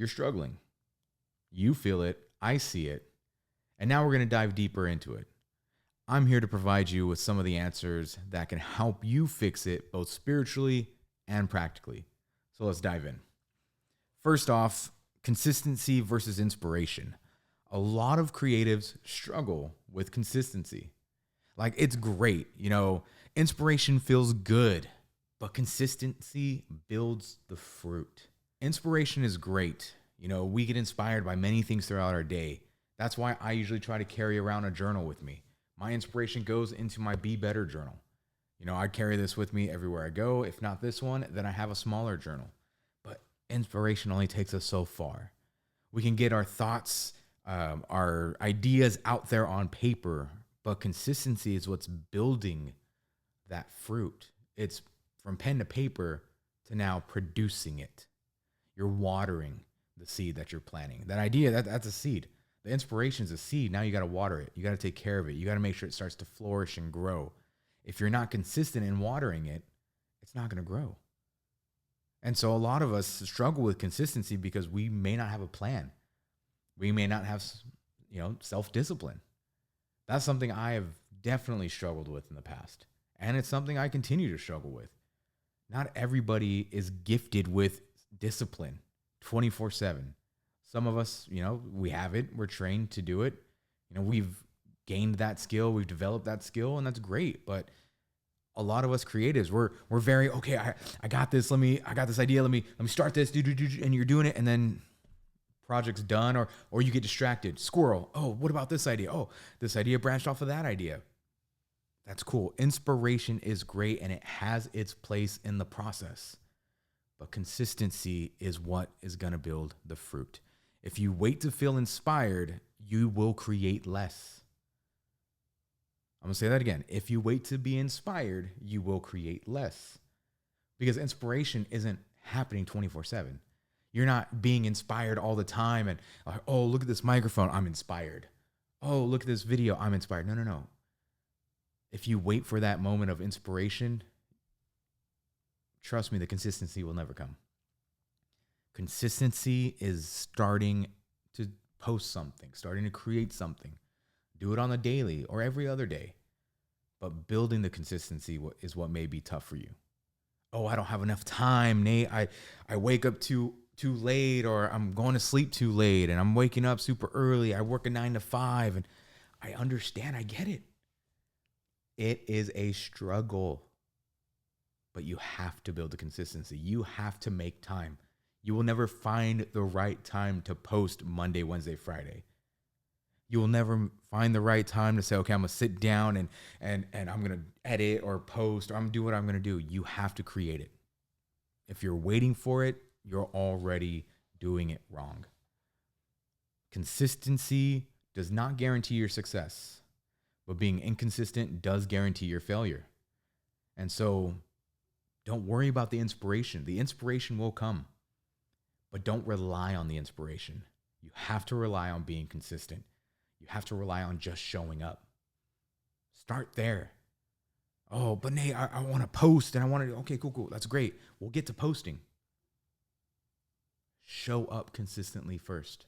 you're struggling. You feel it. I see it. And now we're going to dive deeper into it. I'm here to provide you with some of the answers that can help you fix it both spiritually and practically. So let's dive in. First off, consistency versus inspiration. A lot of creatives struggle with consistency. Like, it's great, inspiration feels good, but consistency builds the fruit. Inspiration is great. We get inspired by many things throughout our day. That's why I usually try to carry around a journal with me. My inspiration goes into my Be Better journal. I carry this with me everywhere I go. If not this one, then I have a smaller journal. But inspiration only takes us so far. We can get our thoughts, our ideas out there on paper, but consistency is what's building that fruit. It's from pen to paper to now producing it. You're watering the seed that you're planting. That idea, that's a seed. The inspiration is a seed. Now you got to water it. You got to take care of it. You got to make sure it starts to flourish and grow. If you're not consistent in watering it, it's not going to grow. And so a lot of us struggle with consistency because we may not have a plan. We may not have, self-discipline. That's something I have definitely struggled with in the past. And it's something I continue to struggle with. Not everybody is gifted with discipline 24/7. Some of us, we have it. We're trained to do it. We've gained that skill. We've developed that skill, and that's great. But a lot of us creatives, we're very, okay, I got this. I got this idea. Let me start this. And you're doing it, and then project's done, or you get distracted. Squirrel. Oh, what about this idea? Oh, this idea branched off of that idea. That's cool. Inspiration is great, and it has its place in the process. But consistency is what is going to build the fruit. If you wait to feel inspired, you will create less. I'm going to say that again. If you wait to be inspired, you will create less. Because inspiration isn't happening 24/7. You're not being inspired all the time and, oh, look at this microphone, I'm inspired. Oh, look at this video, I'm inspired. No. If you wait for that moment of inspiration, trust me, the consistency will never come. Consistency is starting to post something, starting to create something. Do it on a daily or every other day. But building the consistency is what may be tough for you. Oh, I don't have enough time, Nate. I wake up too late, or I'm going to sleep too late, and I'm waking up super early. I work a 9 to 5, and I understand. I get it. It is a struggle, but you have to build the consistency. You have to make time. You will never find the right time to post Monday, Wednesday, Friday. You will never find the right time to say, okay, I'm going to sit down and I'm going to edit or post, or I'm going to do what I'm going to do. You have to create it. If you're waiting for it, you're already doing it wrong. Consistency does not guarantee your success, but being inconsistent does guarantee your failure. And so don't worry about the inspiration. The inspiration will come, but don't rely on the inspiration. You have to rely on being consistent. You have to rely on just showing up. Start there. Oh, but Nate, I want to post and I want to, okay, cool. That's great. We'll get to posting. Show up consistently first.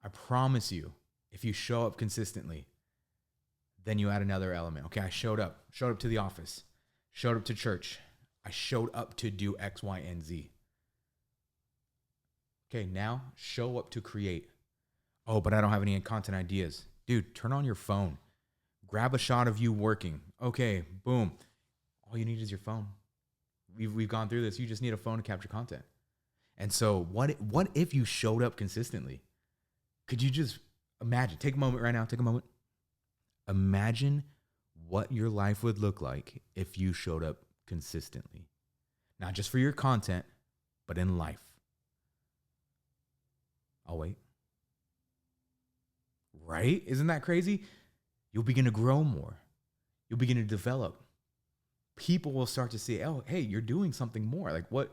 I promise you, if you show up consistently, then you add another element. Okay, I showed up to the office, showed up to church. I showed up to do X, Y, and Z. Okay, now show up to create. Oh, but I don't have any content ideas. Dude, turn on your phone. Grab a shot of you working. Okay, boom. All you need is your phone. We've gone through this. You just need a phone to capture content. And so what if you showed up consistently? Could you just imagine? Take a moment right now. Take a moment. Imagine what your life would look like if you showed up consistently. Not just for your content, but in life. I'll wait. Right? Isn't that crazy? You'll begin to grow more. You'll begin to develop. People will start to see, oh, hey, you're doing something more. Like what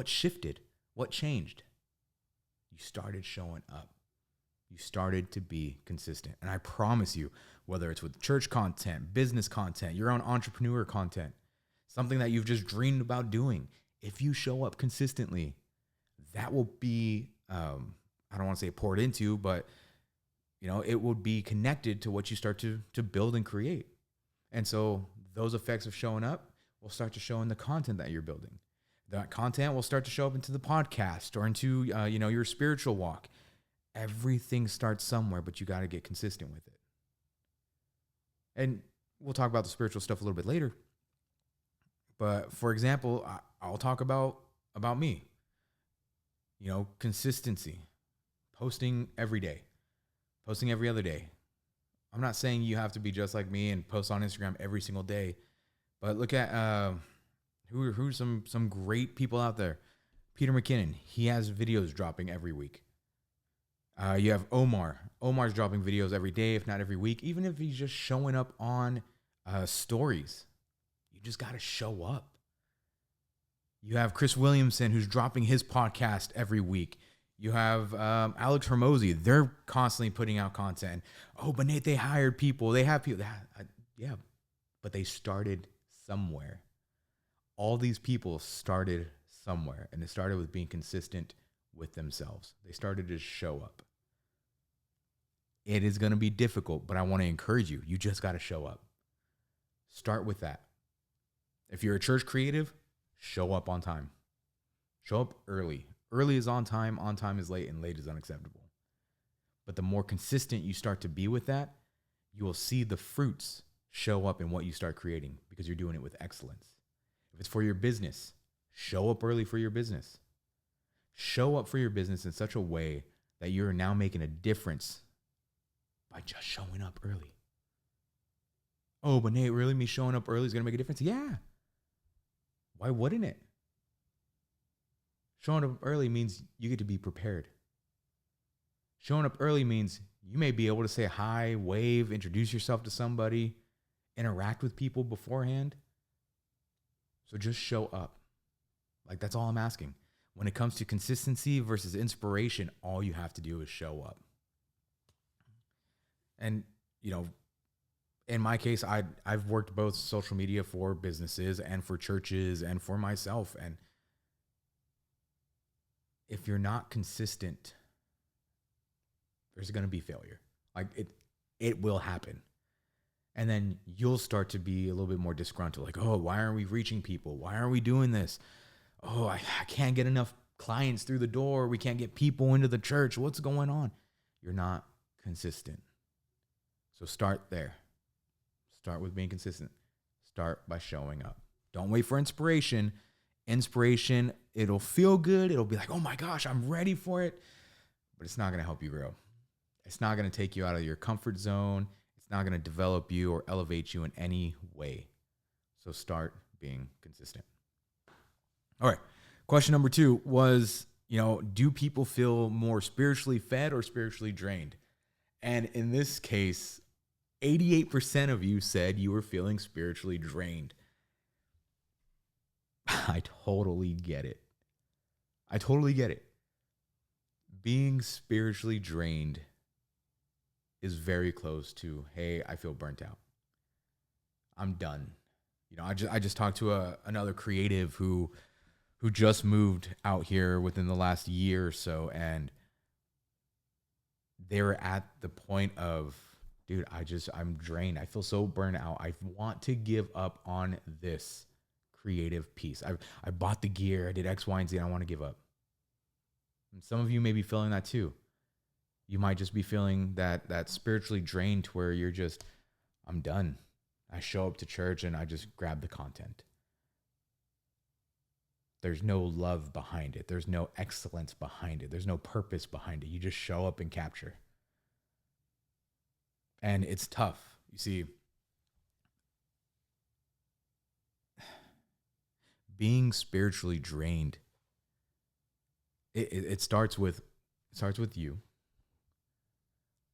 shifted? What changed? You started showing up. You started to be consistent. And I promise you, whether it's with church content, business content, your own entrepreneur content, something that you've just dreamed about doing, if you show up consistently, that will be want to say poured into, but it would be connected to what you start to build and create. And so those effects of showing up will start to show in the content that you're building. That content will start to show up into the podcast or into your spiritual walk. Everything starts somewhere, but you got to get consistent with it. And we'll talk about the spiritual stuff a little bit later. But for example, I'll talk about me. Consistency, posting every day, posting every other day. I'm not saying you have to be just like me and post on Instagram every single day, but look at who's some great people out there. Peter McKinnon, he has videos dropping every week. You have Omar. Omar's dropping videos every day, if not every week, even if he's just showing up on stories. You just got to show up. You have Chris Williamson, who's dropping his podcast every week. You have Alex Hormozy. They're constantly putting out content. Oh, but Nate, they hired people. They have people. Yeah, but they started somewhere. All these people started somewhere, and it started with being consistent with themselves. They started to show up. It is going to be difficult, but I want to encourage you. You just got to show up. Start with that. If you're a church creative, show up on time. Show up early. Early is on time is late, and late is unacceptable. But the more consistent you start to be with that, you will see the fruits show up in what you start creating because you're doing it with excellence. If it's for your business, show up early for your business. Show up for your business in such a way that you're now making a difference by just showing up early. Oh, but Nate, really, me showing up early is going to make a difference? Yeah. Why wouldn't it? Showing up early means you get to be prepared. Showing up early means you may be able to say hi, wave, introduce yourself to somebody, interact with people beforehand. So just show up. Like, that's all I'm asking. When it comes to consistency versus inspiration, all you have to do is show up. And, in my case, I've worked both social media for businesses and for churches and for myself. And if you're not consistent, there's going to be failure. Like it will happen. And then you'll start to be a little bit more disgruntled. Like, oh, why aren't we reaching people? Why aren't we doing this? Oh, I can't get enough clients through the door. We can't get people into the church. What's going on? You're not consistent. So start there. Start with being consistent. Start by showing up. Don't wait for inspiration. Inspiration, it'll feel good. It'll be like, oh my gosh, I'm ready for it. But it's not going to help you grow. It's not going to take you out of your comfort zone. It's not going to develop you or elevate you in any way. So start being consistent. All right. Question number 2 was, do people feel more spiritually fed or spiritually drained? And in this case, 88% of you said you were feeling spiritually drained. I totally get it. Being spiritually drained is very close to, hey, I feel burnt out. I'm done. I just talked to another creative who just moved out here within the last year or so, and they were at the point of, dude, I'm drained. I feel so burnt out. I want to give up on this creative piece. I bought the gear. I did X, Y, and Z, and I want to give up. And some of you may be feeling that too. You might just be feeling that spiritually drained to where you're just, I'm done. I show up to church and I just grab the content. There's no love behind it. There's no excellence behind it. There's no purpose behind it. You just show up and capture. And it's tough. You see, being spiritually drained, it starts with you.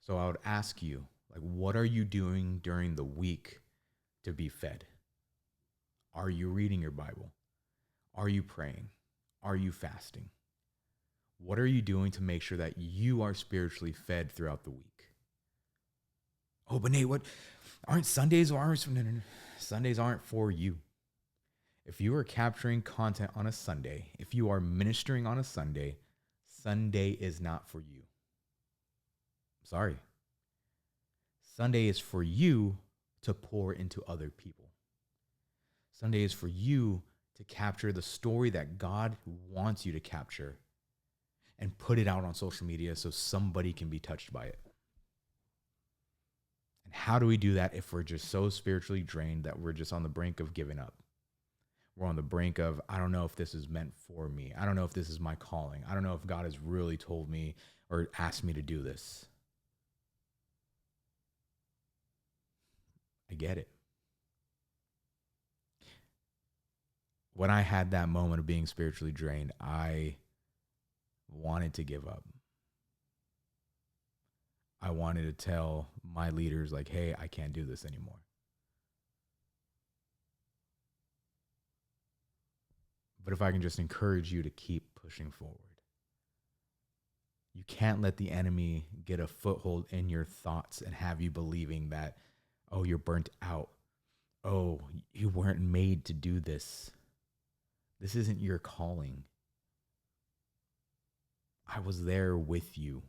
So I would ask you, like, what are you doing during the week to be fed? Are you reading your Bible? Are you praying? Are you fasting? What are you doing to make sure that you are spiritually fed throughout the week? Oh, but Nate, what aren't Sundays? No. Sundays aren't for you. If you are capturing content on a Sunday, if you are ministering on a Sunday, Sunday is not for you. Sorry. Sunday is for you to pour into other people. Sunday is for you to capture the story that God wants you to capture and put it out on social media so somebody can be touched by it. And how do we do that if we're just so spiritually drained that we're just on the brink of giving up? We're on the brink of, I don't know if this is meant for me. I don't know if this is my calling. I don't know if God has really told me or asked me to do this. I get it. When I had that moment of being spiritually drained, I wanted to give up. I wanted to tell my leaders, like, hey, I can't do this anymore. But if I can just encourage you to keep pushing forward. You can't let the enemy get a foothold in your thoughts and have you believing that, oh, you're burnt out. Oh, you weren't made to do this. This isn't your calling. I was there with you,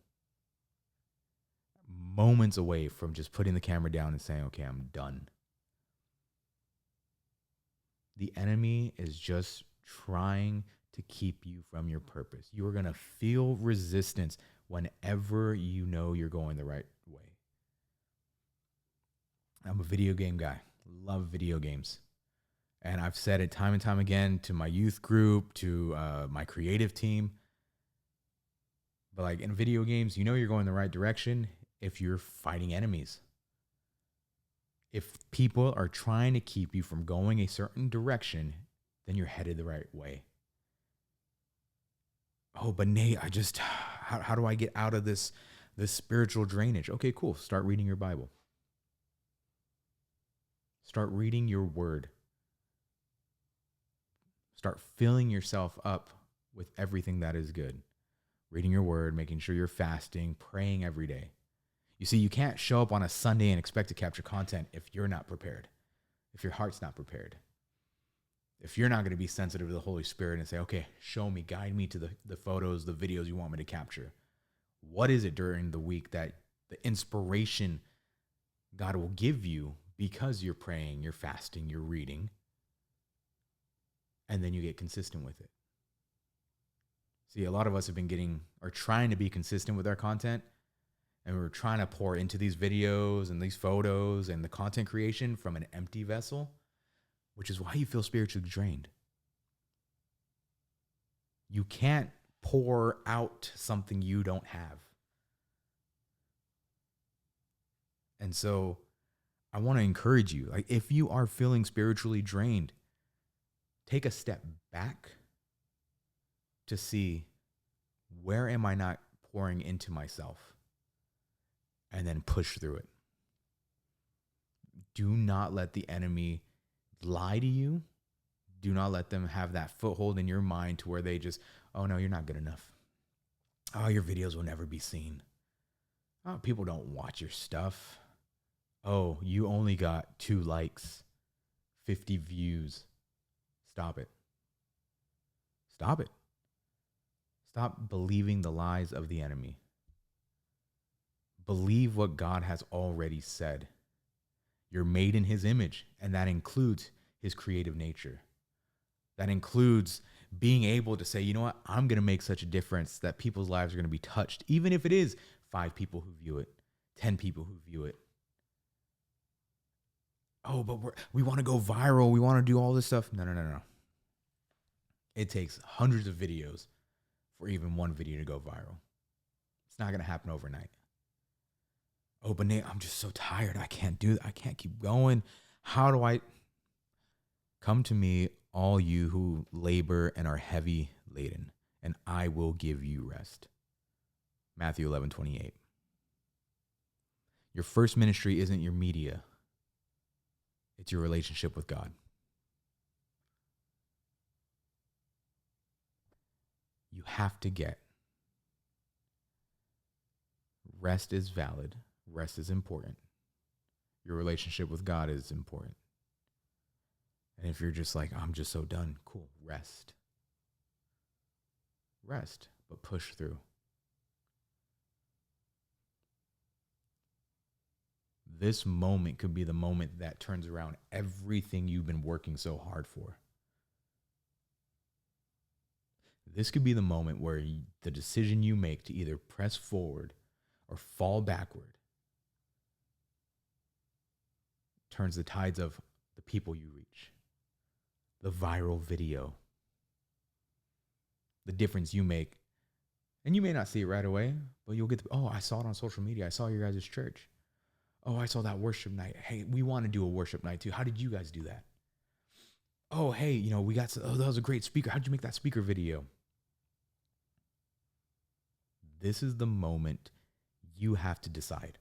moments away from just putting the camera down and saying, okay, I'm done. The enemy is just trying to keep you from your purpose. You are going to feel resistance whenever you know you're going the right way. I'm a video game guy. Love video games. And I've said it time and time again to my youth group, to my creative team. But like in video games, you know you're going the right direction if you're fighting enemies. If people are trying to keep you from going a certain direction, then you're headed the right way. Oh, but Nate, how do I get out of this spiritual drainage? Okay, cool. Start reading your Bible. Start reading your word. Start filling yourself up with everything that is good. Reading your word, making sure you're fasting, praying every day. You see, you can't show up on a Sunday and expect to capture content if you're not prepared, if your heart's not prepared. If you're not going to be sensitive to the Holy Spirit and say, okay, show me, guide me to the photos, the videos you want me to capture. What is it during the week that the inspiration God will give you because you're praying, you're fasting, you're reading, and then you get consistent with it? See, a lot of us have been trying to be consistent with our content, and we're trying to pour into these videos and these photos and the content creation from an empty vessel, which is why you feel spiritually drained. You can't pour out something you don't have. And so I want to encourage you, like if you are feeling spiritually drained, take a step back to see, where am I not pouring into myself? And then push through it. Do not let the enemy lie to you. Do not let them have that foothold in your mind to where they just, oh no, you're not good enough. Oh, your videos will never be seen. Oh, people don't watch your stuff. Oh, you only got 2 likes, 50 views. Stop it. Stop it. Stop believing the lies of the enemy. Believe what God has already said. You're made in his image, and that includes his creative nature. That includes being able to say, you know what, I'm going to make such a difference that people's lives are going to be touched, even if it is 5 people who view it, 10 people who view it. Oh, but we want to go viral. We want to do all this stuff. No. It takes hundreds of videos for even one video to go viral. It's not going to happen overnight. Oh, but Nate, I'm just so tired. I can't do that. I can't keep going. How do I? Come to me, all you who labor and are heavy laden, and I will give you rest. Matthew 11:28. Your first ministry isn't your media. It's your relationship with God. You have to get rest is valid. Rest is important. Your relationship with God is important. And if you're just like, I'm just so done, cool, rest. Rest, but push through. This moment could be the moment that turns around everything you've been working so hard for. This could be the moment where the decision you make to either press forward or fall backward turns the tides of the people you reach, the viral video, the difference you make. And you may not see it right away, but you'll get oh, I saw it on social media. I saw your guys' church. Oh, I saw that worship night. Hey, we want to do a worship night too. How did you guys do that? Oh, hey, we got, that was a great speaker. How did you make that speaker video? This is the moment you have to decide.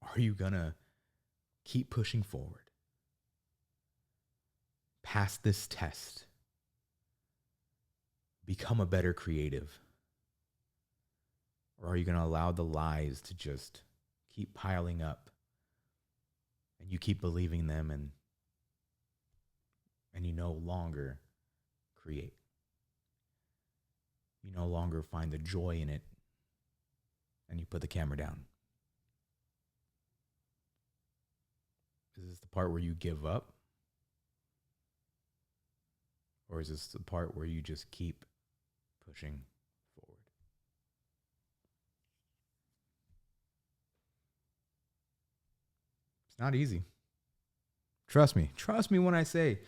Are you going to keep pushing forward? Pass this test. Become a better creative? Or are you going to allow the lies to just keep piling up and you keep believing them and you no longer create? You no longer find the joy in it and you put the camera down. Is this the part where you give up? Or is this the part where you just keep pushing forward? It's not easy. Trust me. Trust me when I say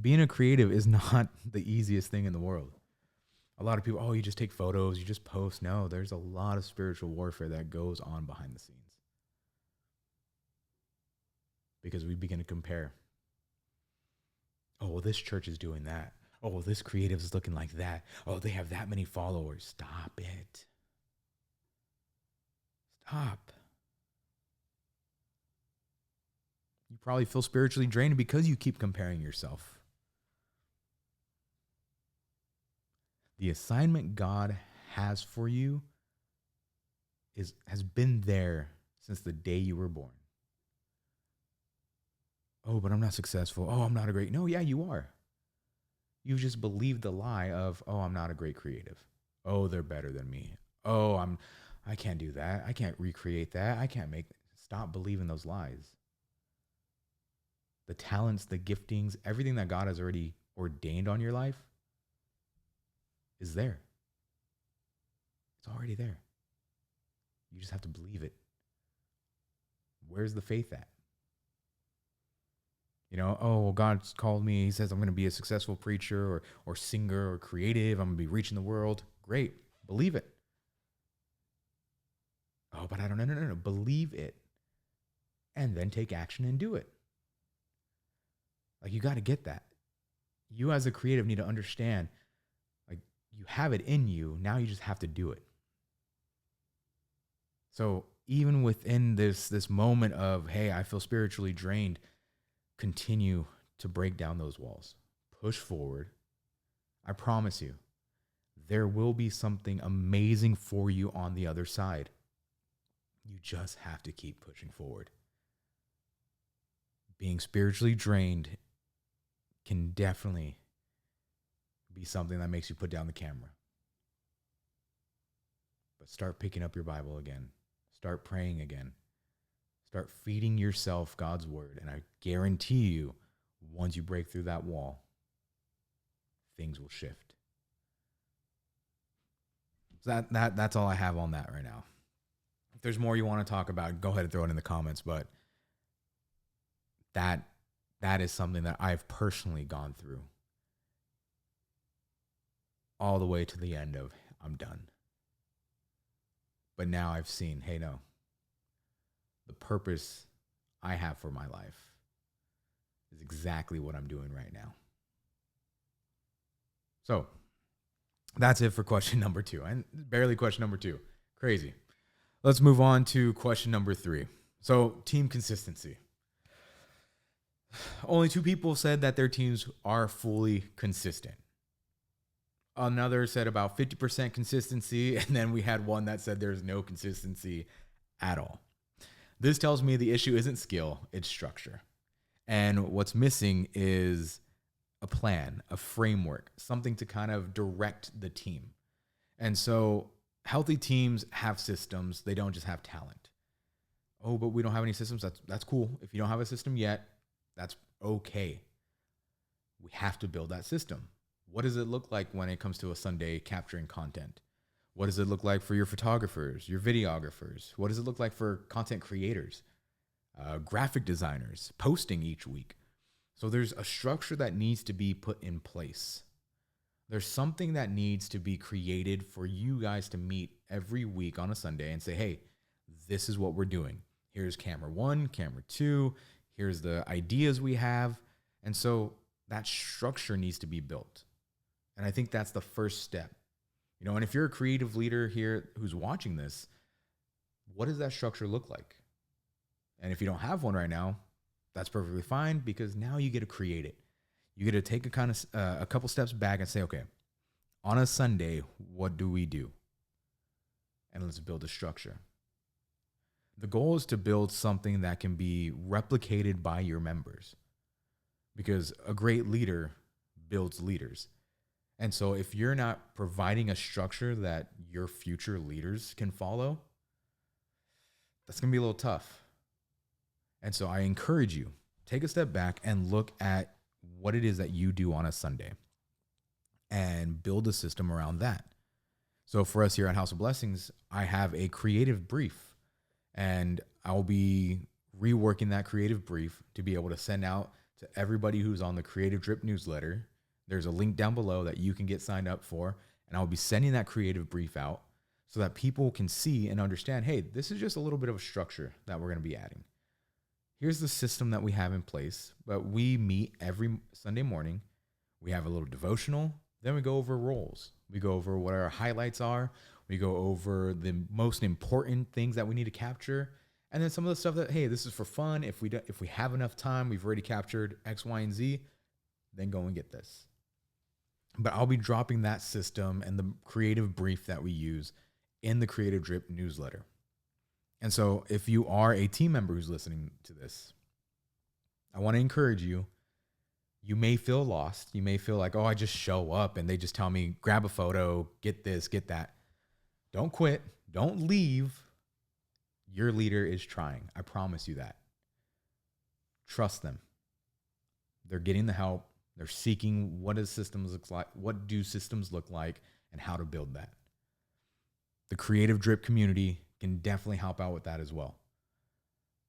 being a creative is not the easiest thing in the world. A lot of people, oh, you just take photos, you just post. No, there's a lot of spiritual warfare that goes on behind the scenes. Because we begin to compare. Oh, well, this church is doing that. Oh, well, this creative is looking like that. Oh, they have that many followers. Stop it. Stop. You probably feel spiritually drained because you keep comparing yourself. The assignment God has for you has been there since the day you were born. Oh, but I'm not successful. Oh, I'm not a great. No, yeah, you are. You've just believed the lie of, oh, I'm not a great creative. Oh, they're better than me. Oh, I can't do that. I can't recreate that. I can't make. Stop believing those lies. The talents, the giftings, everything that God has already ordained on your life is there. It's already there. You just have to believe it. Where's the faith at? Oh, well, God's called me. He says I'm going to be a successful preacher or singer or creative. I'm going to be reaching the world. Great. Believe it. Oh, but I don't know. No. Believe it. And then take action and do it. Like, you got to get that. You as a creative need to understand, like, you have it in you. Now you just have to do it. So even within this moment of, hey, I feel spiritually drained, continue to break down those walls. Push forward. I promise you, there will be something amazing for you on the other side. You just have to keep pushing forward. Being spiritually drained can definitely be something that makes you put down the camera. But start picking up your Bible again. Start praying again. Start feeding yourself God's word. And I guarantee you, once you break through that wall, things will shift. So that's all I have on that right now. If there's more you want to talk about, go ahead and throw it in the comments. But that is something that I've personally gone through all the way to the end of I'm done. But now I've seen, hey, no, the purpose I have for my life is exactly what I'm doing right now. So that's it for question number 2. And barely question number 2. Crazy. Let's move on to question number 3. So team consistency. Only 2 people said that their teams are fully consistent. Another said about 50% consistency. And then we had one that said there's no consistency at all. This tells me the issue isn't skill, it's structure. And what's missing is a plan, a framework, something to kind of direct the team. And so Healthy teams have systems. They don't just have talent. Oh, but we don't have any systems. That's cool. If you don't have a system yet, that's okay. We have to build that system. What does it look like when it comes to a Sunday capturing content? What does it look like for your photographers, your videographers? What does it look like for content creators, graphic designers, posting each week? So there's a structure that needs to be put in place. There's something that needs to be created for you guys to meet every week on a Sunday and say, hey, this is what we're doing. Here's camera 1, camera 2. Here's the ideas we have. And so that structure needs to be built. And I think that's the first step. And if you're a creative leader here who's watching this, what does that structure look like? And if you don't have one right now, that's perfectly fine, because now you get to create it. You get to take a couple steps back and say, okay, on a Sunday, what do we do? And let's build a structure. The goal is to build something that can be replicated by your members, because a great leader builds leaders. And so if you're not providing a structure that your future leaders can follow, that's going to be a little tough. And so I encourage you, take a step back and look at what it is that you do on a Sunday and build a system around that. So for us here at House of Blessings, I have a creative brief, and I'll be reworking that creative brief to be able to send out to everybody who's on the Creative Drip newsletter. There's a link down below that you can get signed up for, and I'll be sending that creative brief out so that people can see and understand, hey, this is just a little bit of a structure that we're going to be adding. Here's the system that we have in place, but we meet every Sunday morning. We have a little devotional. Then we go over roles. We go over what our highlights are. We go over the most important things that we need to capture. And then some of the stuff that, hey, this is for fun. If we have enough time, we've already captured X, Y, and Z, then go and get this. But I'll be dropping that system and the creative brief that we use in the Creative Drip newsletter. And so if you are a team member who's listening to this, I want to encourage you. You may feel lost. You may feel like, oh, I just show up and they just tell me, grab a photo, get this, get that. Don't quit. Don't leave. Your leader is trying. I promise you that. Trust them. They're getting the help. They're seeking what do systems look like and how to build that. The Creative Drip community can definitely help out with that as well.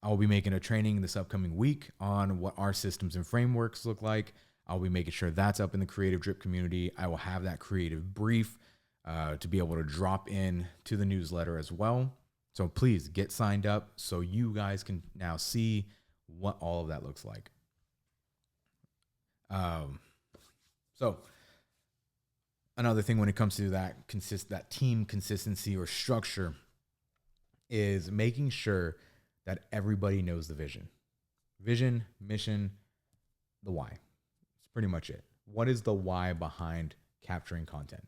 I will be making a training this upcoming week on what our systems and frameworks look like. I'll be making sure that's up in the Creative Drip community. I will have that creative brief to be able to drop in to the newsletter as well. So please get signed up so you guys can now see what all of that looks like. So another thing when it comes to that team consistency or structure is making sure that everybody knows the vision, mission, the why. It's pretty much it. What is the why behind capturing content?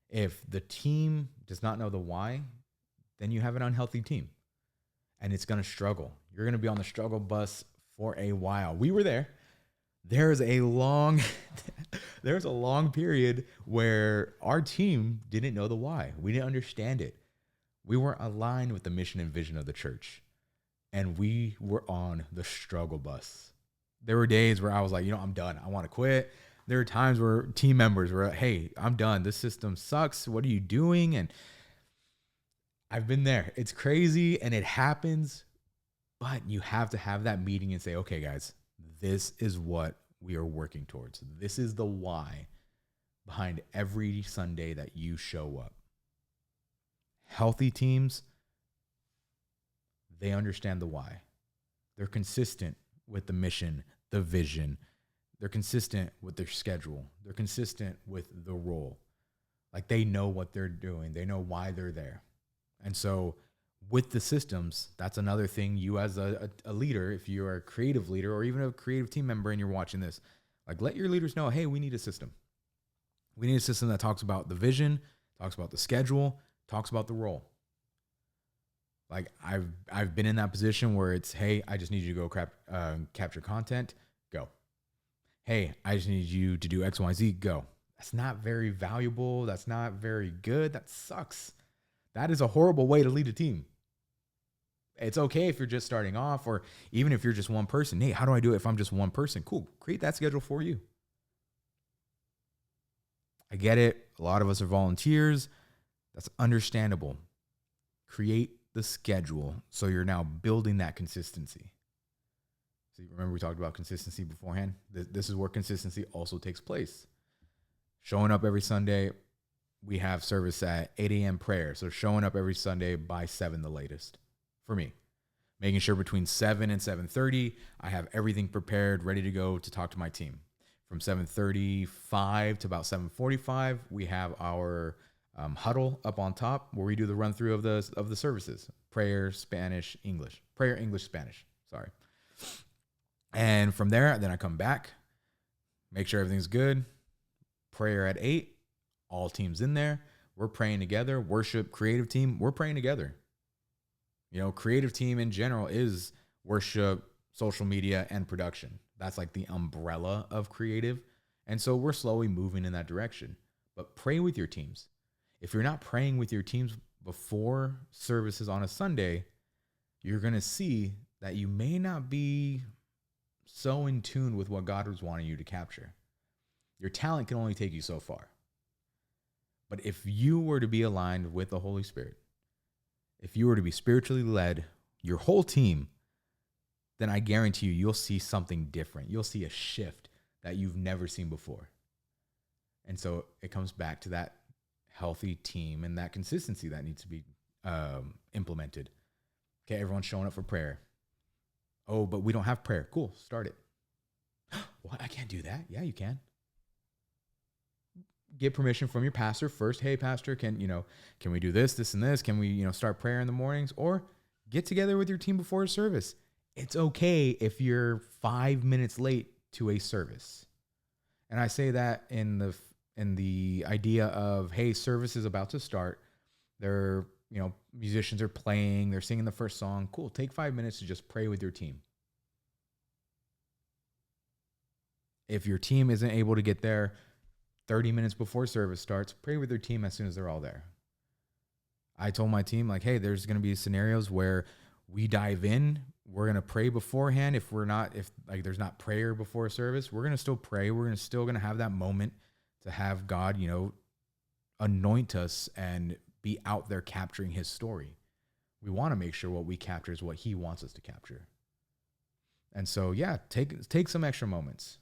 If the team does not know the why, then you have an unhealthy team and it's going to struggle. You're going to be on the struggle bus for a while. We were there. There's a long period where our team didn't know the why. We didn't understand it. We weren't aligned with the mission and vision of the church. And we were on the struggle bus. There were days where I was like, I'm done. I want to quit. There were times where team members were, hey, I'm done. This system sucks. What are you doing? And I've been there. It's crazy and it happens. But you have to have that meeting and say, okay, guys, this is what we are working towards. This is the why behind every Sunday that you show up. Healthy teams, they understand the why. They're consistent with the mission, the vision. They're consistent with their schedule. They're consistent with the role. Like they know what they're doing. They know why they're there. And so with the systems, that's another thing you as a leader, if you're a creative leader or even a creative team member and you're watching this, like let your leaders know, hey, we need a system. We need a system that talks about the vision, talks about the schedule, talks about the role. Like I've been in that position where it's, hey, I just need you to go capture content, go. Hey, I just need you to do X, Y, Z, go. That's not very valuable. That's not very good. That sucks. That is a horrible way to lead a team. It's okay if you're just starting off, or even if you're just one person. Hey, how do I do it if I'm just one person? Cool. Create that schedule for you. I get it. A lot of us are volunteers. That's understandable. Create the schedule so you're now building that consistency. So remember we talked about consistency beforehand? This is where consistency also takes place. Showing up every Sunday. We have service at 8 a.m. prayer. So showing up every Sunday by 7 the latest for me. Making sure between 7 and 7:30, I have everything prepared, ready to go to talk to my team. From 7:35 to about 7:45, we have our huddle up on top where we do the run through of the services: prayer, Spanish, English, prayer, English, Spanish. Sorry. And from there, then I come back, make sure everything's good. Prayer at 8, all teams in there. We're praying together. Worship, creative team, we're praying together. You know, creative team in general is worship, social media, and production. That's like the umbrella of creative. And so we're slowly moving in that direction. But pray with your teams. If you're not praying with your teams before services on a Sunday, you're going to see that you may not be so in tune with what God was wanting you to capture. Your talent can only take you so far. But if you were to be aligned with the Holy Spirit, if you were to be spiritually led, your whole team, then I guarantee you'll see something different. You'll see a shift that you've never seen before. And so it comes back to that healthy team and that consistency that needs to be implemented. Okay, everyone's showing up for prayer. Oh, but we don't have prayer. Cool, start it. What? I can't do that. Yeah, you can. Get permission from your pastor first. Hey, pastor, can we do this, and this? Can we, start prayer in the mornings? Or get together with your team before a service. It's okay if you're 5 minutes late to a service. And I say that in the idea of, hey, service is about to start. They're, musicians are playing, they're singing the first song. Cool. Take 5 minutes to just pray with your team. If your team isn't able to get there 30 minutes before service starts, pray with their team as soon as they're all there. I told my team, like, hey, there's going to be scenarios where we dive in. We're going to pray beforehand. If there's not prayer before service, we're going to still pray. We're still going to have that moment to have God, anoint us and be out there capturing his story. We want to make sure what we capture is what he wants us to capture. And so, yeah, take some extra moments.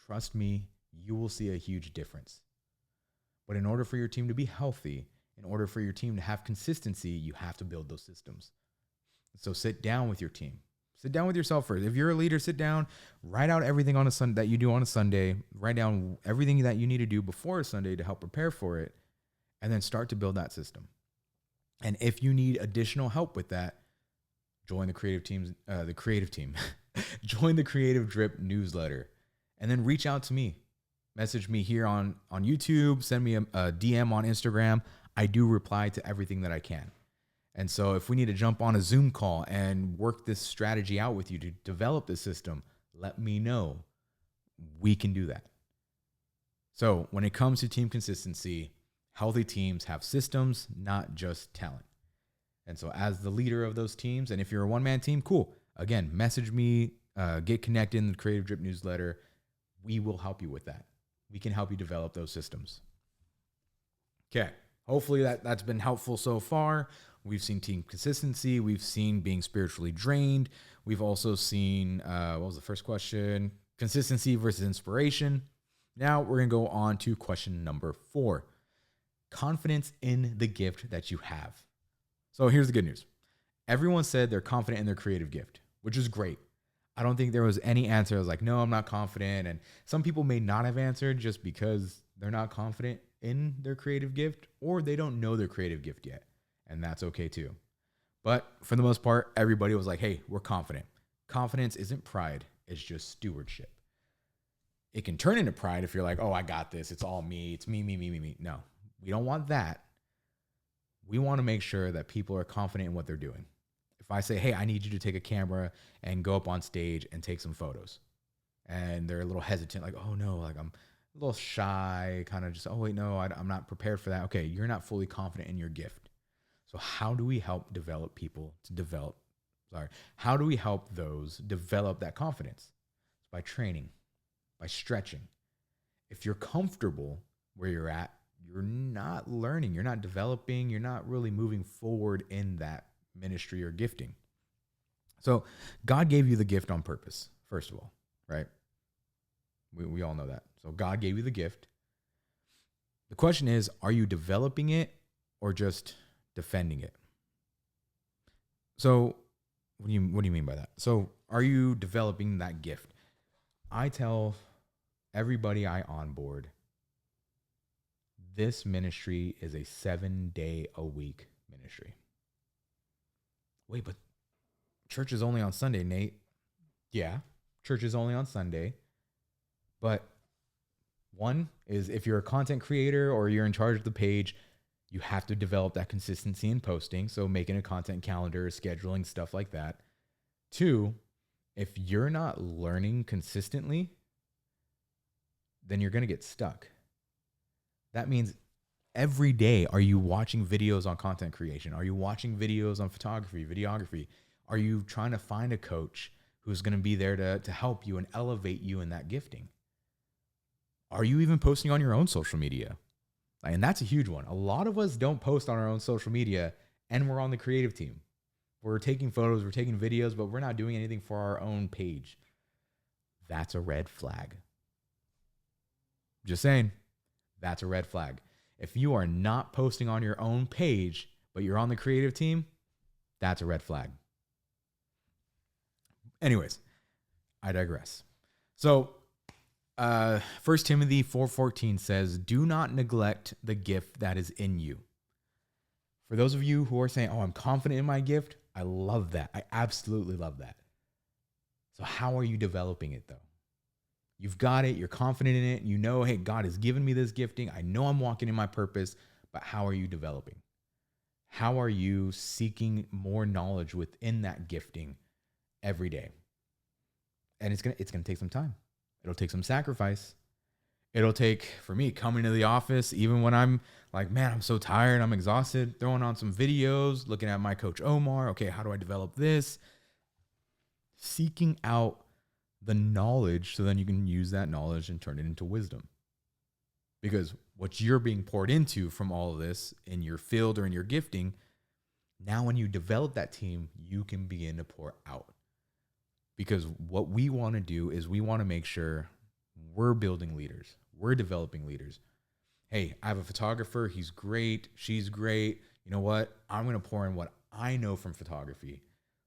Trust me, you will see a huge difference. But in order for your team to be healthy, in order for your team to have consistency, you have to build those systems. So sit down with your team. Sit down with yourself first. If you're a leader, sit down, write out everything on a Sunday that you do on a Sunday. Write down everything that you need to do before a Sunday to help prepare for it, and then start to build that system. And if you need additional help with that, join the creative team. Join the Creative Drip newsletter, and then reach out to me. Message me here on YouTube. Send me a DM on Instagram. I do reply to everything that I can. And so if we need to jump on a Zoom call and work this strategy out with you to develop the system, let me know. We can do that. So when it comes to team consistency, healthy teams have systems, not just talent. And so as the leader of those teams, and if you're a one-man team, cool. Again, message me, get connected in the Creative Drip newsletter. We will help you with that. We can help you develop those systems. Okay. Hopefully that's been helpful so far. We've seen team consistency. We've seen being spiritually drained. We've also seen, what was the first question? Consistency versus inspiration. Now we're going to go on to question number 4. Confidence in the gift that you have. So here's the good news. Everyone said they're confident in their creative gift, which is great. I don't think there was any answer that was like, no, I'm not confident. And some people may not have answered just because they're not confident in their creative gift, or they don't know their creative gift yet. And that's okay too. But for the most part, everybody was like, hey, we're confident. Confidence isn't pride. It's just stewardship. It can turn into pride if you're like, oh, I got this. It's all me. It's me, me, me, me, me. No, we don't want that. We want to make sure that people are confident in what they're doing. If I say, hey, I need you to take a camera and go up on stage and take some photos, and they're a little hesitant, like, oh no, like I'm a little shy, kind of just, oh wait, no, I'm not prepared for that. Okay, you're not fully confident in your gift. So how do we help develop people to develop? Sorry, how do we help those develop that confidence? By training, by stretching. If you're comfortable where you're at, you're not learning, you're not developing, you're not really moving forward in that ministry or gifting. So God gave you the gift on purpose, first of all, right? We all know that. So God gave you the gift. The question is, are you developing it or just defending it? So what do you mean by that? So are you developing that gift? I tell everybody I onboard, this ministry is a 7-day-a-week ministry. Wait, but church is only on Sunday, Nate. Yeah, church is only on Sunday. But one is, if you're a content creator or you're in charge of the page, you have to develop that consistency in posting. So making a content calendar, scheduling, stuff like that. Two, if you're not learning consistently, then you're going to get stuck. That means every day, are you watching videos on content creation? Are you watching videos on photography, videography? Are you trying to find a coach who's going to be there to help you and elevate you in that gifting? Are you even posting on your own social media? And that's a huge one. A lot of us don't post on our own social media, and we're on the creative team. We're taking photos, we're taking videos, but we're not doing anything for our own page. That's a red flag. Just saying, that's a red flag. If you are not posting on your own page, but you're on the creative team, that's a red flag. Anyways, I digress. So 1 Timothy 4:14 says, do not neglect the gift that is in you. For those of you who are saying, oh, I'm confident in my gift, I love that. I absolutely love that. So how are you developing it though? You've got it. You're confident in it. You know, hey, God has given me this gifting. I know I'm walking in my purpose, but how are you developing? How are you seeking more knowledge within that gifting every day? And it's gonna take some time. It'll take some sacrifice. It'll take, for me, coming to the office, even when I'm like, man, I'm so tired, I'm exhausted, throwing on some videos, looking at my coach Omar. Okay, how do I develop this? Seeking out the knowledge so then you can use that knowledge and turn it into wisdom. Because what you're being poured into from all of this in your field or in your gifting, now when you develop that team, you can begin to pour out. Because what we want to do is we want to make sure we're building leaders. We're developing leaders. Hey, I have a photographer. He's great. She's great. You know what? I'm going to pour in what I know from photography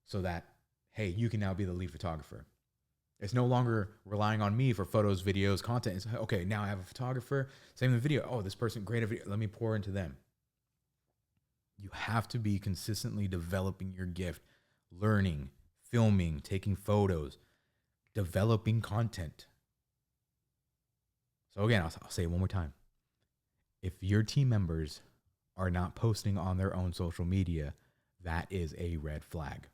so that, hey, you can now be the lead photographer. It's no longer relying on me for photos, videos, content. It's, okay, now I have a photographer. Same with video. Oh, this person, great at video. Let me pour into them. You have to be consistently developing your gift, learning, filming, taking photos, developing content. So again, I'll say it one more time. If your team members are not posting on their own social media, that is a red flag.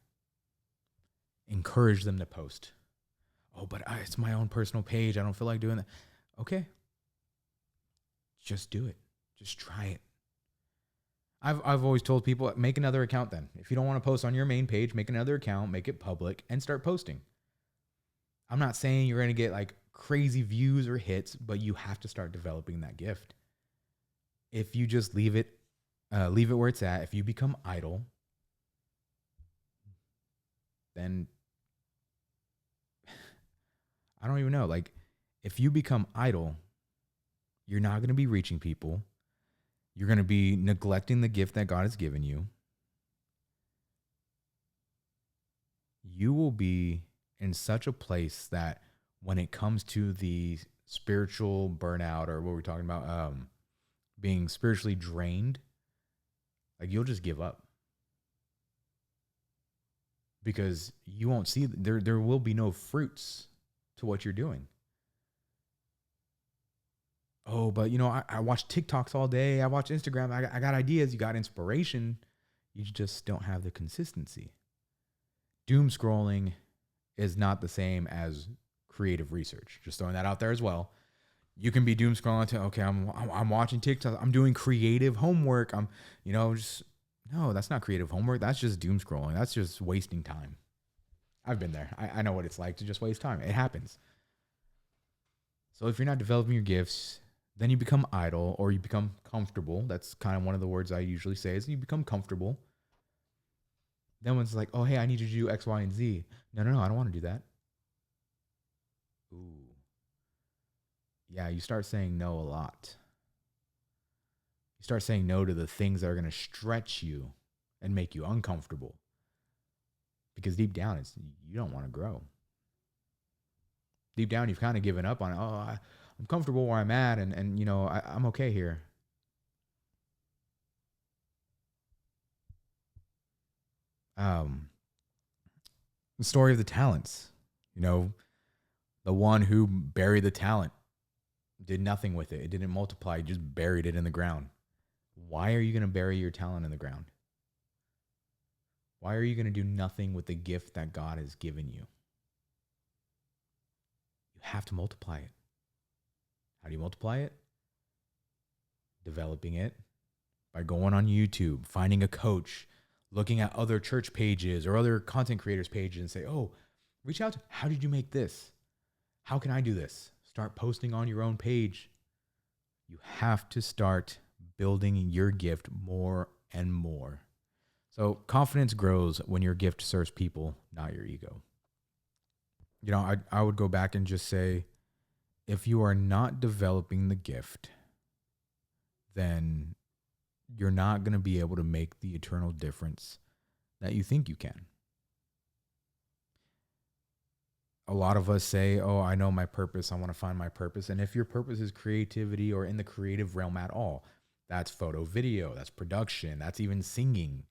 Encourage them to post. Oh, but it's my own personal page. I don't feel like doing that. Okay. Just do it. Just try it. I've always told people, make another account then. If you don't want to post on your main page, make another account, make it public, and start posting. I'm not saying you're going to get like crazy views or hits, but you have to start developing that gift. If you just leave it where it's at, if you become idle, then I don't even know. Like, if you become idle, you're not going to be reaching people. You're going to be neglecting the gift that God has given you. You will be in such a place that when it comes to the spiritual burnout, or what we're talking about, being spiritually drained, like, you'll just give up. Because you won't see, there will be no fruits to what you're doing. Oh, but I watch TikToks all day. I watch Instagram. I got ideas. You got inspiration. You just don't have the consistency. Doom scrolling is not the same as creative research. Just throwing that out there as well. You can be doom scrolling to, okay, I'm watching TikTok. I'm doing creative homework. I'm, just No, that's not creative homework. That's just doom scrolling. That's just wasting time. I've been there. I know what it's like to just waste time. It happens. So if you're not developing your gifts, then you become idle or you become comfortable. That's kind of one of the words I usually say is you become comfortable. Then when it's like, oh, hey, I need you to do X, Y, and Z. No, I don't want to do that. Ooh. Yeah, you start saying no a lot. You start saying no to the things that are going to stretch you and make you uncomfortable. Because deep down, it's you don't want to grow. Deep down, you've kind of given up on it. I'm comfortable where I'm at, and you know, I'm okay here. Um, the story of the talents. You know, the one who buried the talent did nothing with it. It didn't multiply, just buried it in the ground. Why are you going to bury your talent in the ground? Why are you going to do nothing with the gift that God has given you? You have to multiply it. How do you multiply it? Developing it by going on YouTube, finding a coach, looking at other church pages or other content creators' pages and say, oh, reach out. How did you make this? How can I do this? Start posting on your own page. You have to start building your gift more and more. So confidence grows when your gift serves people, not your ego. You know, I would go back and just say, if you are not developing the gift, then you're not going to be able to make the eternal difference that you think you can. A lot of us say, oh, I know my purpose. I want to find my purpose. And if your purpose is creativity or in the creative realm at all, that's photo, video, that's production, that's even singing.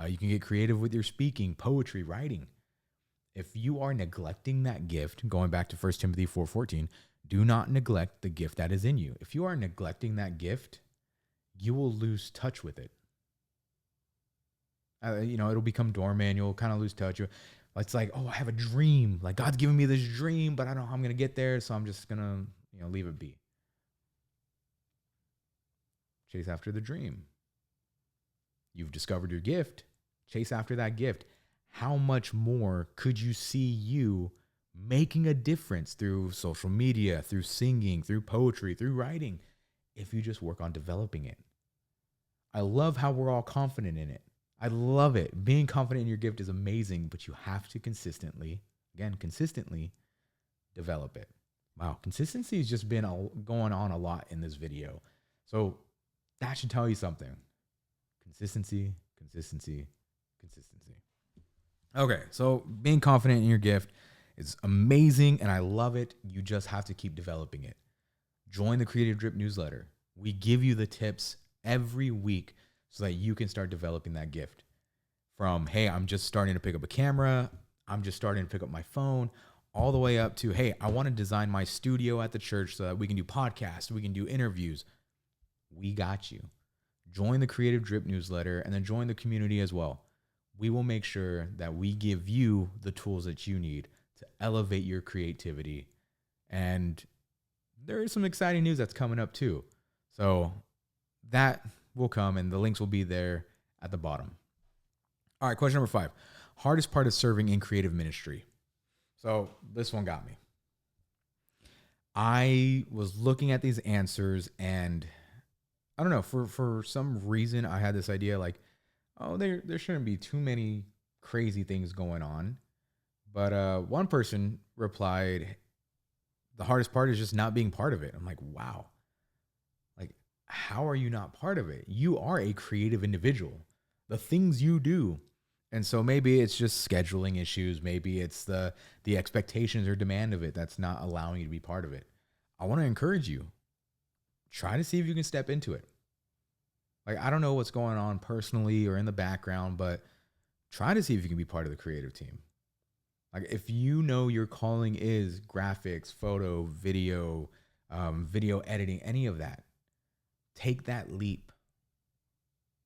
You can get creative with your speaking, poetry, writing. If you are neglecting that gift, going back to 1 Timothy 4:14, do not neglect the gift that is in you. If you are neglecting that gift, you will lose touch with it. It'll become dormant. You'll kind of lose touch. It's like, oh, I have a dream. Like God's giving me this dream, but I don't know how I'm going to get there. So I'm just going to, leave it be. Chase after the dream. You've discovered your gift. Chase after that gift. How much more could you see you making a difference through social media, through singing, through poetry, through writing, if you just work on developing it? I love how we're all confident in it. I love it. Being confident in your gift is amazing, but you have to consistently develop it. Wow, consistency has just been going on a lot in this video. So that should tell you something. Consistency. Okay, so being confident in your gift is amazing, and I love it. You just have to keep developing it. Join the Creative Drip newsletter. We give you the tips every week so that you can start developing that gift. From, hey, I'm just starting to pick up a camera, I'm just starting to pick up my phone, all the way up to, hey, I want to design my studio at the church so that we can do podcasts, we can do interviews. We got you. Join the Creative Drip newsletter and then join the community as well. We will make sure that we give you the tools that you need to elevate your creativity. And there is some exciting news that's coming up too. So that will come, and the links will be there at the bottom. All right, question number 5. Hardest part of serving in creative ministry. So this one got me. I was looking at these answers, and I don't know, for some reason I had this idea like, oh, there shouldn't be too many crazy things going on. But one person replied, the hardest part is just not being part of it. I'm like, wow. Like, how are you not part of it? You are a creative individual. The things you do. And so maybe it's just scheduling issues. Maybe it's the expectations or demand of it that's not allowing you to be part of it. I want to encourage you. Try to see if you can step into it. Like, I don't know what's going on personally or in the background, but try to see if you can be part of the creative team. Like, if you know your calling is graphics, photo, video, video editing, any of that, take that leap.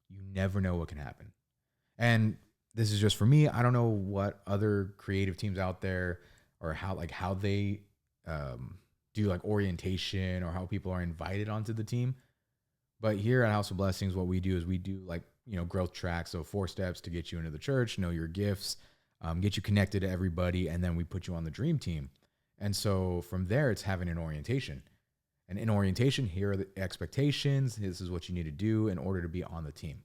You never know what can happen. And this is just for me. I don't know what other creative teams out there or how they do like orientation or how people are invited onto the team. But here at House of Blessings, what we do is we do like growth tracks. So 4 steps to get you into the church, know your gifts, get you connected to everybody, and then we put you on the dream team. And so from there, it's having an orientation. And in orientation, here are the expectations. This is what you need to do in order to be on the team.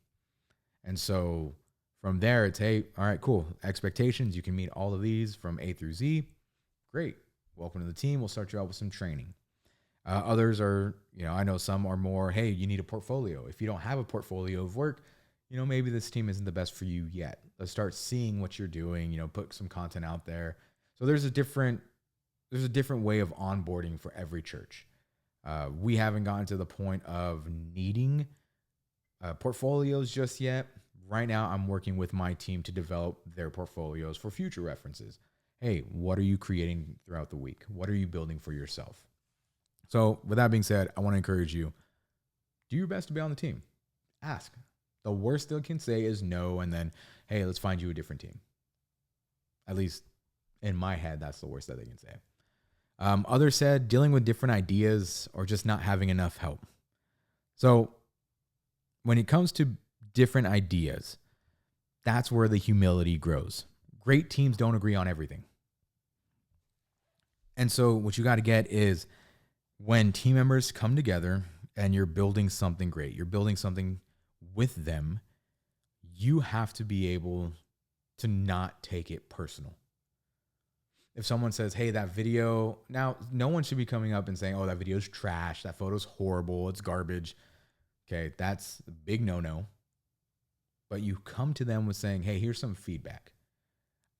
And so from there, it's, hey, all right, cool. Expectations, you can meet all of these from A through Z. Great. Welcome to the team. We'll start you out with some training. Others are, I know some are more, hey, you need a portfolio. If you don't have a portfolio of work, maybe this team isn't the best for you yet. Let's start seeing what you're doing, put some content out there. So there's a different way of onboarding for every church. We haven't gotten to the point of needing portfolios just yet. Right now, I'm working with my team to develop their portfolios for future references. Hey, what are you creating throughout the week? What are you building for yourself? So with that being said, I want to encourage you, do your best to be on the team. Ask. The worst they can say is no, and then, hey, let's find you a different team. At least in my head, that's the worst that they can say. Others said dealing with different ideas or just not having enough help. So when it comes to different ideas, that's where the humility grows. Great teams don't agree on everything. And so what you got to get is when team members come together and you're building something great, you're building something with them, you have to be able to not take it personal. If someone says, hey, that video, now no one should be coming up and saying, oh, that video's trash, that photo's horrible, it's garbage. Okay, that's a big no-no. But you come to them with saying, hey, here's some feedback.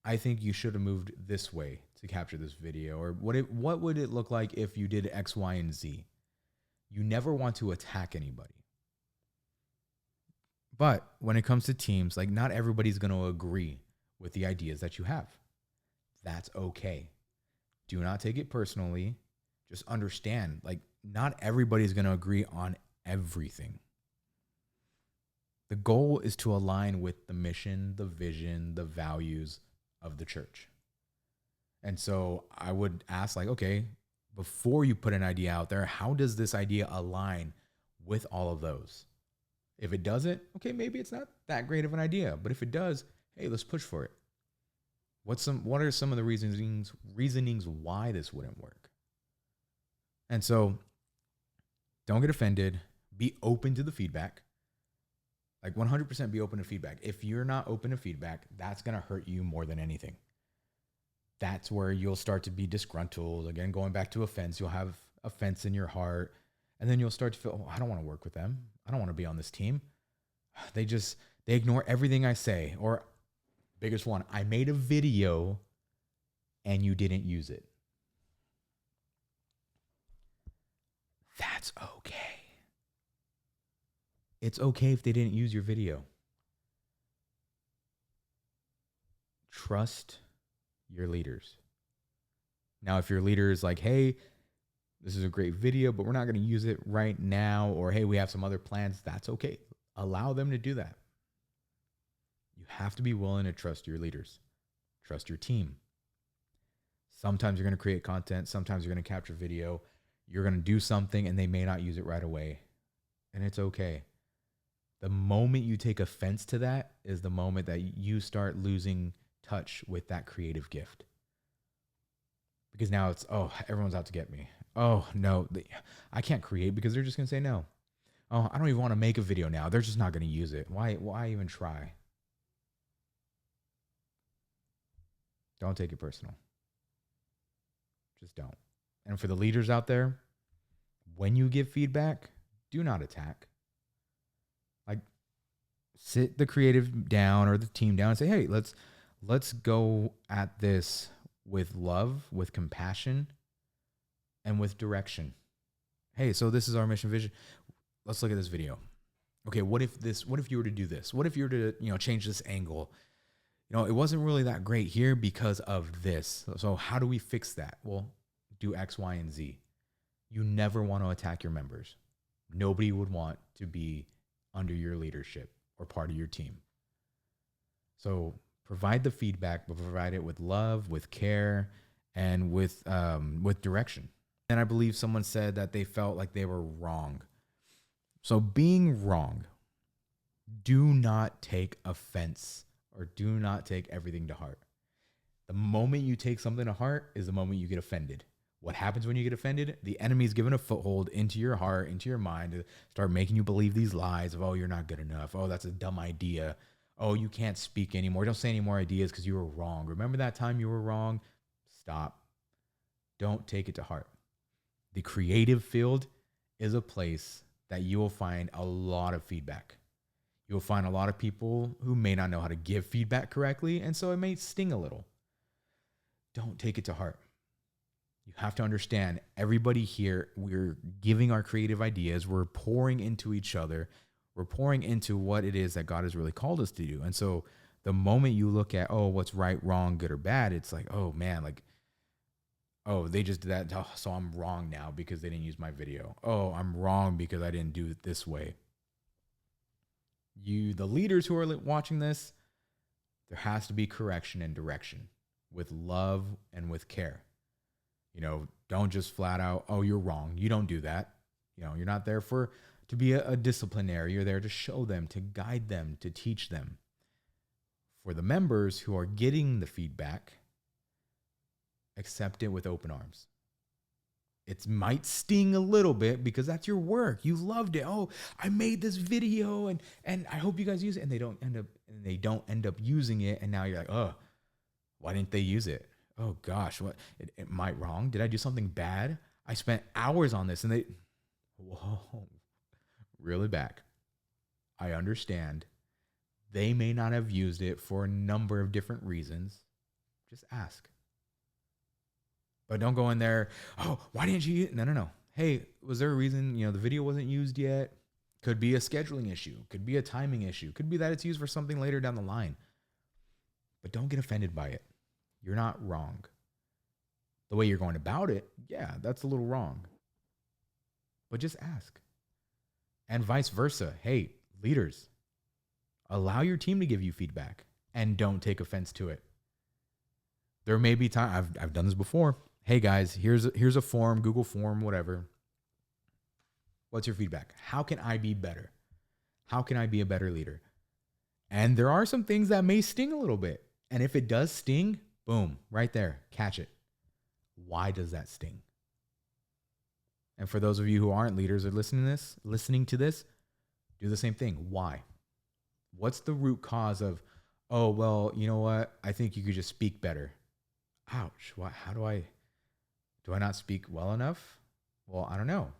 I think you should have moved this way to capture this video. Or what would it look like if you did X, Y, and Z? You never want to attack anybody. But when it comes to teams, like not everybody's going to agree with the ideas that you have. That's okay. Do not take it personally. Just understand, like not everybody's going to agree on everything. The goal is to align with the mission, the vision, the values of the church. And so I would ask like, okay, before you put an idea out there, how does this idea align with all of those? If it doesn't, okay, maybe it's not that great of an idea. But if it does, hey, let's push for it. What are some of the reasonings why this wouldn't work? And so don't get offended. Be open to the feedback. Like 100% be open to feedback. If you're not open to feedback, that's going to hurt you more than anything. That's where you'll start to be disgruntled. Again, going back to offense, you'll have offense in your heart. And then you'll start to feel, oh, I don't want to work with them. I don't want to be on this team. They ignore everything I say. Or biggest one, I made a video and you didn't use it. That's okay. It's okay if they didn't use your video. Trust your leaders. Now, if your leader is like, hey, this is a great video, but we're not going to use it right now, or hey, we have some other plans, that's okay. Allow them to do that. You have to be willing to trust your leaders. Trust your team. Sometimes you're going to create content. Sometimes you're going to capture video. You're going to do something and they may not use it right away. And it's okay. The moment you take offense to that is the moment that you start losing touch with that creative gift. Because now it's, oh, everyone's out to get me. Oh, no, I can't create because they're just going to say no. Oh, I don't even want to make a video now. They're just not going to use it. Why even try? Don't take it personal. Just don't. And for the leaders out there, when you give feedback, do not attack. Like, sit the creative down or the team down and say, hey, let's go at this with love, with compassion, and with direction. Hey, so this is our mission vision. Let's look at this video. Okay, what if you were to do this? What if you were to, change this angle? It wasn't really that great here because of this. So how do we fix that? Well, do X, Y, and Z. You never want to attack your members. Nobody would want to be under your leadership or part of your team. So provide the feedback, but provide it with love, with care, and with direction. And I believe someone said that they felt like they were wrong. So being wrong do not take offense or do not take everything to heart. The moment you take something to heart is the moment you get offended. What happens when you get offended? The enemy's given a foothold into your heart, into your mind, to start making you believe these lies of, oh, you're not good enough. Oh, that's a dumb idea. Oh, you can't speak anymore. Don't say any more ideas because you were wrong. Remember that time you were wrong? Stop. Don't take it to heart. The creative field is a place that you will find a lot of feedback. You'll find a lot of people who may not know how to give feedback correctly, and so it may sting a little. Don't take it to heart. You have to understand, everybody here, we're giving our creative ideas. We're pouring into each other. We're pouring into what it is that God has really called us to do. And so the moment you look at, oh, what's right, wrong, good or bad, it's like, oh man, like, oh, they just did that. Oh, so I'm wrong now because they didn't use my video. Oh, I'm wrong because I didn't do it this way. The leaders who are watching this, there has to be correction and direction with love and with care. Don't just flat out, oh, you're wrong. You don't do that. You're not there to be a disciplinary. You're there to show them, to guide them, to teach them. For the members who are getting the feedback, accept it with open arms. It might sting a little bit because that's your work. You loved it. Oh, I made this video and I hope you guys use it. And they don't end up using it. And now you're like, oh, why didn't they use it? Oh gosh, what am I wrong? Did I do something bad? I spent hours on this and whoa, really back. I understand. They may not have used it for a number of different reasons. Just ask. But don't go in there, oh, why didn't you? No. Hey, was there a reason, the video wasn't used yet? Could be a scheduling issue. Could be a timing issue. Could be that it's used for something later down the line. But don't get offended by it. You're not wrong. The way you're going about it, yeah, that's a little wrong. But just ask. And vice versa. Hey, leaders, allow your team to give you feedback and don't take offense to it. There may be time, I've done this before. Hey guys, here's a form, Google form, whatever. What's your feedback? How can I be better? How can I be a better leader? And there are some things that may sting a little bit. And if it does sting, boom, right there, catch it. Why does that sting? And for those of you who aren't leaders or listening to this, do the same thing. Why? What's the root cause of, oh, well, you know what? I think you could just speak better. Ouch. How do I not speak well enough? Well, I don't know.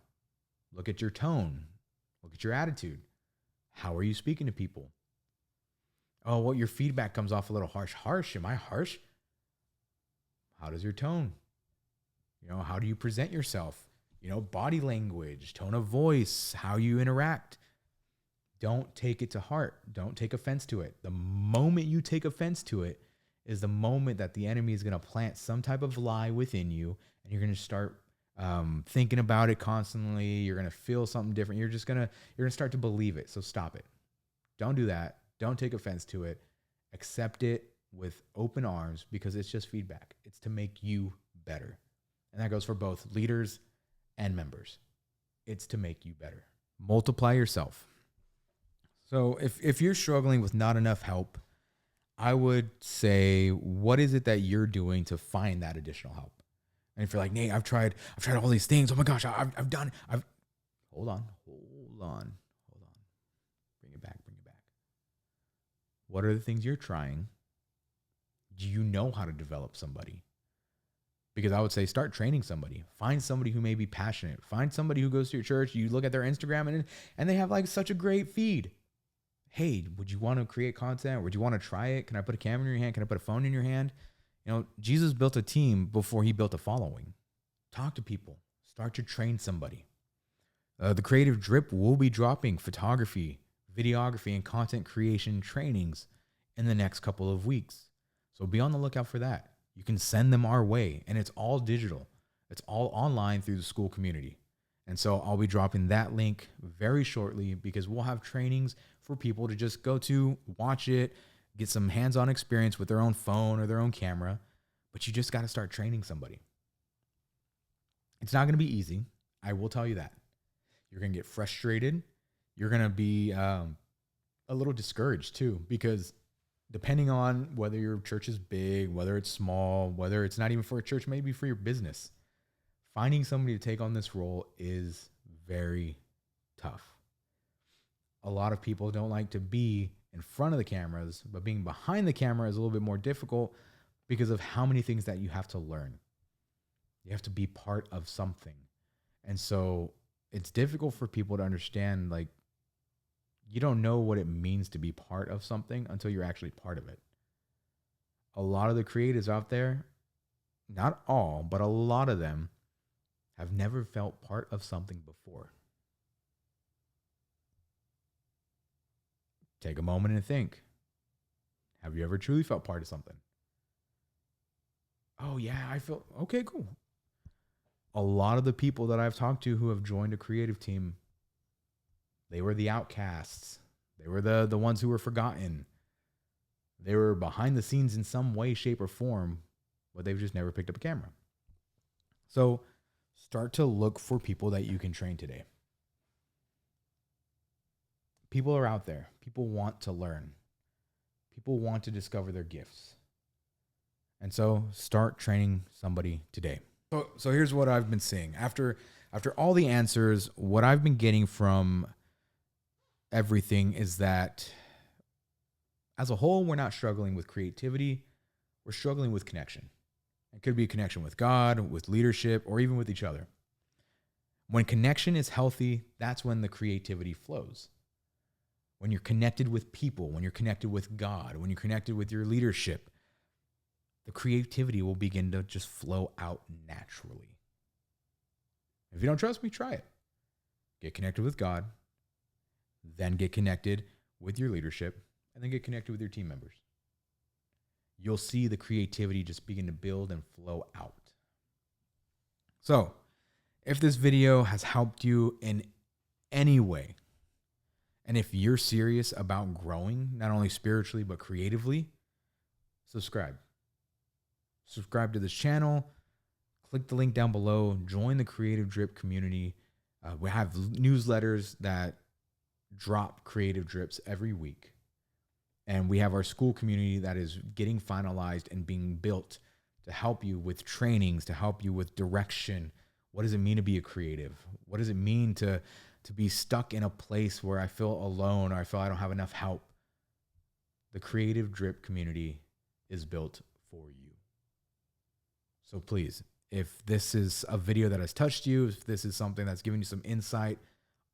Look at your tone. Look at your attitude. How are you speaking to people? Oh, well, your feedback comes off a little harsh. Harsh? Am I harsh? How does your tone? How do you present yourself? Body language, tone of voice, how you interact. Don't take it to heart. Don't take offense to it. The moment you take offense to it is the moment that the enemy is going to plant some type of lie within you, and you're going to start thinking about it constantly. You're going to feel something different. You're going to start to believe it. So stop it. Don't do that. Don't take offense to it. Accept it with open arms because it's just feedback. It's to make you better. And that goes for both leaders and members. It's to make you better. Multiply yourself. So if you're struggling with not enough help, I would say, what is it that you're doing to find that additional help? And if you're like, Nate, I've tried all these things. Oh my gosh, hold on. Bring it back. What are the things you're trying? Do you know how to develop somebody? Because I would say start training somebody. Find somebody who may be passionate. Find somebody who goes to your church. You look at their Instagram and they have like such a great feed. Hey, would you want to create content? Would you want to try it? Can I put a camera in your hand? Can I put a phone in your hand? Jesus built a team before he built a following. Talk to people. Start to train somebody. The Creative Drip will be dropping photography, videography, and content creation trainings in the next couple of weeks. So be on the lookout for that. You can send them our way, and it's all digital. It's all online through the school community. And so I'll be dropping that link very shortly because we'll have trainings for people to just go to, watch it, get some hands-on experience with their own phone or their own camera. But you just got to start training somebody. It's not going to be easy. I will tell you that. You're going to get frustrated. You're going to be a little discouraged too, because depending on whether your church is big, whether it's small, whether it's not even for a church, maybe for your business, finding somebody to take on this role is very tough. A lot of people don't like to be in front of the cameras, but being behind the camera is a little bit more difficult because of how many things that you have to learn. You have to be part of something. And so it's difficult for people to understand, like, you don't know what it means to be part of something until you're actually part of it. A lot of the creatives out there, not all, but a lot of them have never felt part of something before. Take a moment and think. Have you ever truly felt part of something? Oh, yeah, I feel okay, cool. A lot of the people that I've talked to who have joined a creative team, they were the outcasts. They were the ones who were forgotten. They were behind the scenes in some way, shape, or form, but they've just never picked up a camera. So start to look for people that you can train today. People are out there. People want to learn. People want to discover their gifts. And so start training somebody today. So here's what I've been seeing. After all the answers, what I've been getting from everything is that as a whole, we're not struggling with creativity. We're struggling with connection. It could be a connection with God, with leadership, or even with each other. When connection is healthy, that's when the creativity flows. When you're connected with people, when you're connected with God, when you're connected with your leadership, the creativity will begin to just flow out naturally. If you don't trust me, try it. Get connected with God, then get connected with your leadership, and then get connected with your team members. You'll see the creativity just begin to build and flow out. So, if this video has helped you in any way, and if you're serious about growing, not only spiritually, but creatively, subscribe. Subscribe to this channel. Click the link down below. Join the Creative Drip community. We have newsletters that drop creative drips every week. And we have our school community that is getting finalized and being built to help you with trainings, to help you with direction. What does it mean to be a creative? What does it mean to be stuck in a place where I feel alone or I feel I don't have enough help? The Creative Drip community is built for you. So please, if this is a video that has touched you, if this is something that's giving you some insight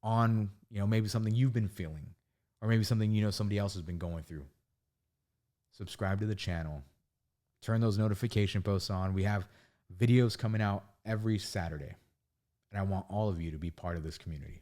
on, maybe something you've been feeling, or maybe something somebody else has been going through, subscribe to the channel. Turn those notification posts on. We have videos coming out every Saturday, and I want all of you to be part of this community.